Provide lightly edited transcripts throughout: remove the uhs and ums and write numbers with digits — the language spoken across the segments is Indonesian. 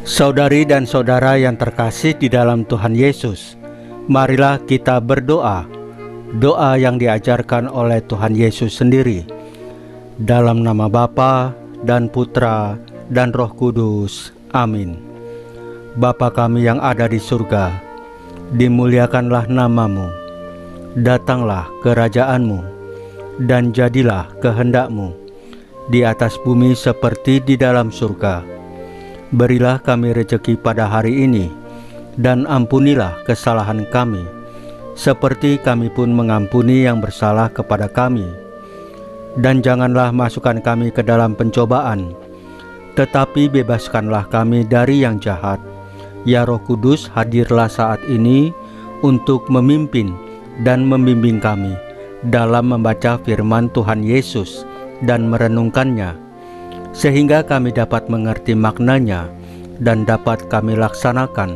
Saudari dan saudara yang terkasih di dalam Tuhan Yesus, marilah kita berdoa, doa yang diajarkan oleh Tuhan Yesus sendiri. Dalam nama Bapa dan Putra dan Roh Kudus. Amin. Bapa kami yang ada di surga, dimuliakanlah nama-Mu, datanglah kerajaan-Mu, dan jadilah kehendak-Mu di atas bumi seperti di dalam surga. Berilah kami rejeki pada hari ini, dan ampunilah kesalahan kami, seperti kami pun mengampuni yang bersalah kepada kami. Dan janganlah masukkan kami ke dalam pencobaan, tetapi bebaskanlah kami dari yang jahat. Ya Roh Kudus, hadirlah saat ini untuk memimpin dan membimbing kami dalam membaca firman Tuhan Yesus dan merenungkannya, sehingga kami dapat mengerti maknanya dan dapat kami laksanakan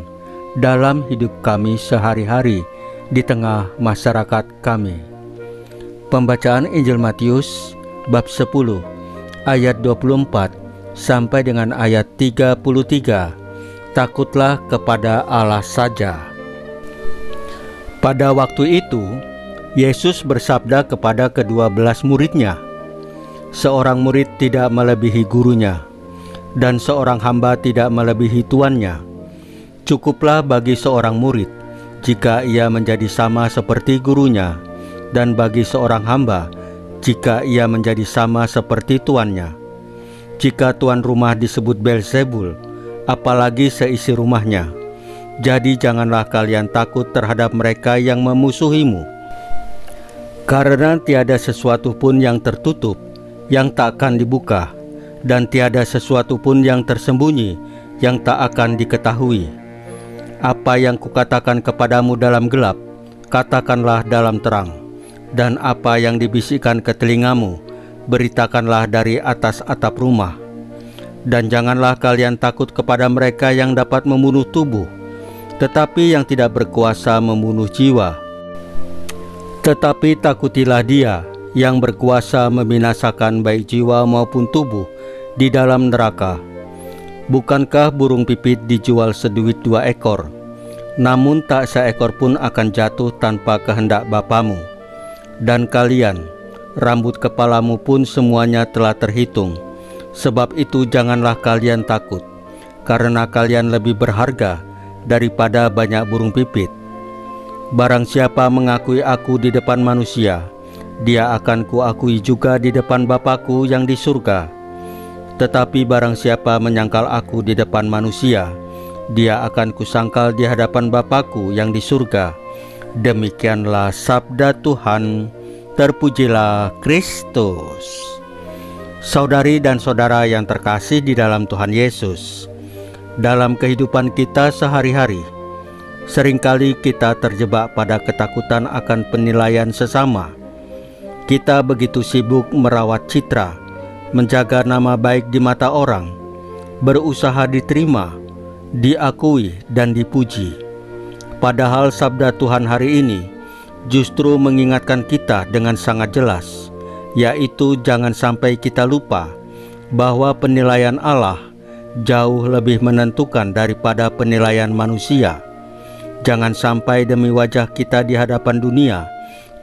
dalam hidup kami sehari-hari di tengah masyarakat kami. Pembacaan Injil Matius bab 10 ayat 24 sampai dengan ayat 33. Takutlah kepada Allah saja. Pada waktu itu Yesus bersabda kepada ke-12 muridnya, "Seorang murid tidak melebihi gurunya, dan seorang hamba tidak melebihi tuannya. Cukuplah bagi seorang murid jika ia menjadi sama seperti gurunya, dan bagi seorang hamba jika ia menjadi sama seperti tuannya. Jika tuan rumah disebut Beelzebul, apalagi seisi rumahnya. Jadi janganlah kalian takut terhadap mereka yang memusuhimu. Karena tiada sesuatu pun yang tertutup yang tak akan dibuka, dan tiada sesuatu pun yang tersembunyi yang tak akan diketahui. Apa yang kukatakan kepadamu dalam gelap, katakanlah dalam terang, dan apa yang dibisikkan ke telingamu, beritakanlah dari atas atap rumah. Dan janganlah kalian takut kepada mereka yang dapat membunuh tubuh, tetapi yang tidak berkuasa membunuh jiwa. Tetapi takutilah Dia yang berkuasa membinasakan baik jiwa maupun tubuh di dalam neraka. Bukankah burung pipit dijual seduit 2 ekor? Namun tak seekor pun akan jatuh tanpa kehendak Bapamu. Dan kalian, rambut kepalamu pun semuanya telah terhitung. Sebab itu janganlah kalian takut, karena kalian lebih berharga daripada banyak burung pipit. Barang siapa mengakui aku di depan manusia, dia akan kuakui juga di depan Bapa-Ku yang di surga. Tetapi barang siapa menyangkal aku di depan manusia, dia akan kusangkal di hadapan Bapa-Ku yang di surga." Demikianlah sabda Tuhan. Terpujilah Kristus. Saudari dan saudara yang terkasih di dalam Tuhan Yesus, dalam kehidupan kita sehari-hari, seringkali kita terjebak pada ketakutan akan penilaian sesama. Kita begitu sibuk merawat citra, menjaga nama baik di mata orang, berusaha diterima, diakui, dan dipuji. Padahal sabda Tuhan hari ini justru mengingatkan kita dengan sangat jelas, yaitu jangan sampai kita lupa bahwa penilaian Allah jauh lebih menentukan daripada penilaian manusia. Jangan sampai demi wajah kita di hadapan dunia,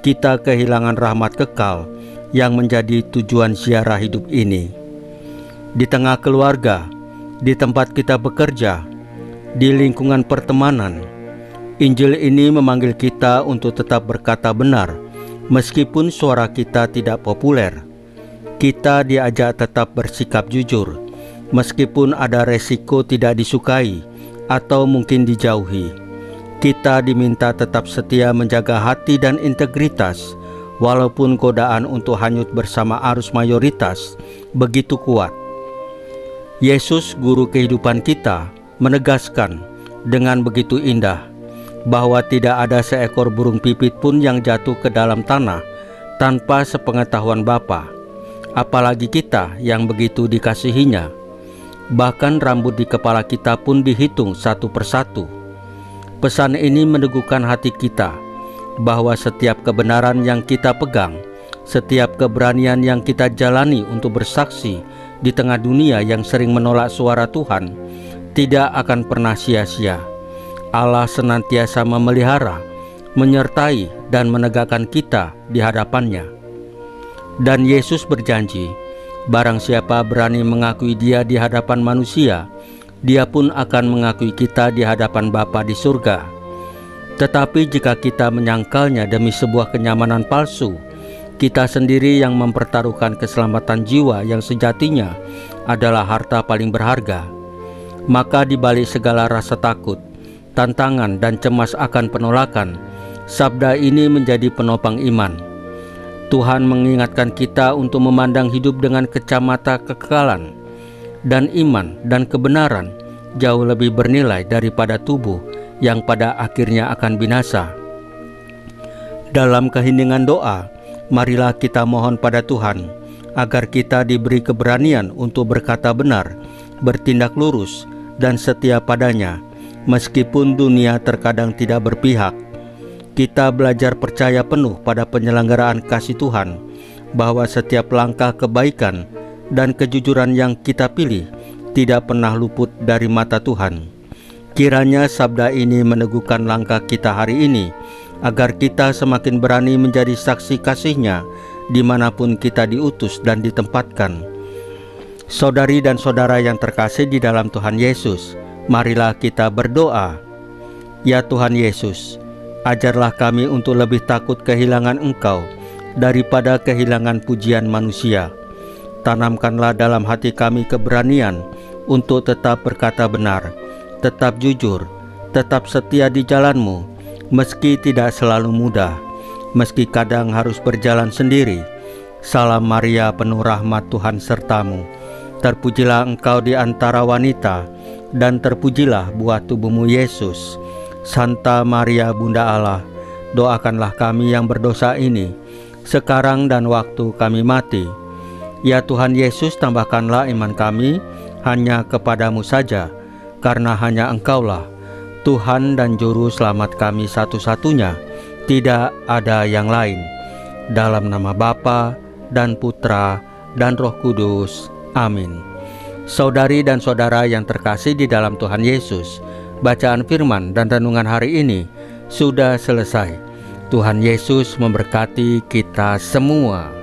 kita kehilangan rahmat kekal yang menjadi tujuan ziarah hidup ini. Di tengah keluarga, di tempat kita bekerja, di lingkungan pertemanan, Injil ini memanggil kita untuk tetap berkata benar, meskipun suara kita tidak populer. Kita diajak tetap bersikap jujur, meskipun ada resiko tidak disukai atau mungkin dijauhi. Kita diminta tetap setia menjaga hati dan integritas, walaupun godaan untuk hanyut bersama arus mayoritas begitu kuat. Yesus, guru kehidupan kita, menegaskan dengan begitu indah bahwa tidak ada seekor burung pipit pun yang jatuh ke dalam tanah tanpa sepengetahuan Bapa, apalagi kita yang begitu dikasihinya. Bahkan rambut di kepala kita pun dihitung satu persatu. Pesan ini meneguhkan hati kita bahwa setiap kebenaran yang kita pegang, setiap keberanian yang kita jalani untuk bersaksi di tengah dunia yang sering menolak suara Tuhan, tidak akan pernah sia-sia. Allah senantiasa memelihara, menyertai, dan menegakkan kita di hadapan-Nya. Dan Yesus berjanji, barang siapa berani mengakui Dia di hadapan manusia, Dia pun akan mengakui kita di hadapan Bapa di surga. Tetapi jika kita menyangkalnya demi sebuah kenyamanan palsu, kita sendiri yang mempertaruhkan keselamatan jiwa yang sejatinya adalah harta paling berharga. Maka di balik segala rasa takut, tantangan, dan cemas akan penolakan, sabda ini menjadi penopang iman. Tuhan mengingatkan kita untuk memandang hidup dengan kacamata kekekalan, dan iman dan kebenaran jauh lebih bernilai daripada tubuh yang pada akhirnya akan binasa. Dalam keheningan doa, marilah kita mohon pada Tuhan agar kita diberi keberanian untuk berkata benar, bertindak lurus, dan setia padanya, meskipun dunia terkadang tidak berpihak. Kita belajar percaya penuh pada penyelenggaraan kasih Tuhan, bahwa setiap langkah kebaikan dan kejujuran yang kita pilih tidak pernah luput dari mata Tuhan. Kiranya sabda ini meneguhkan langkah kita hari ini, agar kita semakin berani menjadi saksi kasih-Nya dimanapun kita diutus dan ditempatkan. Saudari dan saudara yang terkasih di dalam Tuhan Yesus, marilah kita berdoa. Ya Tuhan Yesus, ajarlah kami untuk lebih takut kehilangan Engkau daripada kehilangan pujian manusia. Tanamkanlah dalam hati kami keberanian untuk tetap berkata benar, tetap jujur, tetap setia di jalan-Mu, meski tidak selalu mudah, meski kadang harus berjalan sendiri. Salam Maria, penuh rahmat, Tuhan sertamu. Terpujilah Engkau di antara wanita, dan terpujilah buah tubuh-Mu Yesus. Santa Maria Bunda Allah, doakanlah kami yang berdosa ini, sekarang dan waktu kami mati. Ya Tuhan Yesus, tambahkanlah iman kami hanya kepadamu saja, karena hanya Engkaulah Tuhan dan Juru Selamat kami satu-satunya, tidak ada yang lain. Dalam nama Bapa dan Putra dan Roh Kudus. Amin. Saudari dan saudara yang terkasih di dalam Tuhan Yesus, bacaan firman dan renungan hari ini sudah selesai. Tuhan Yesus memberkati kita semua.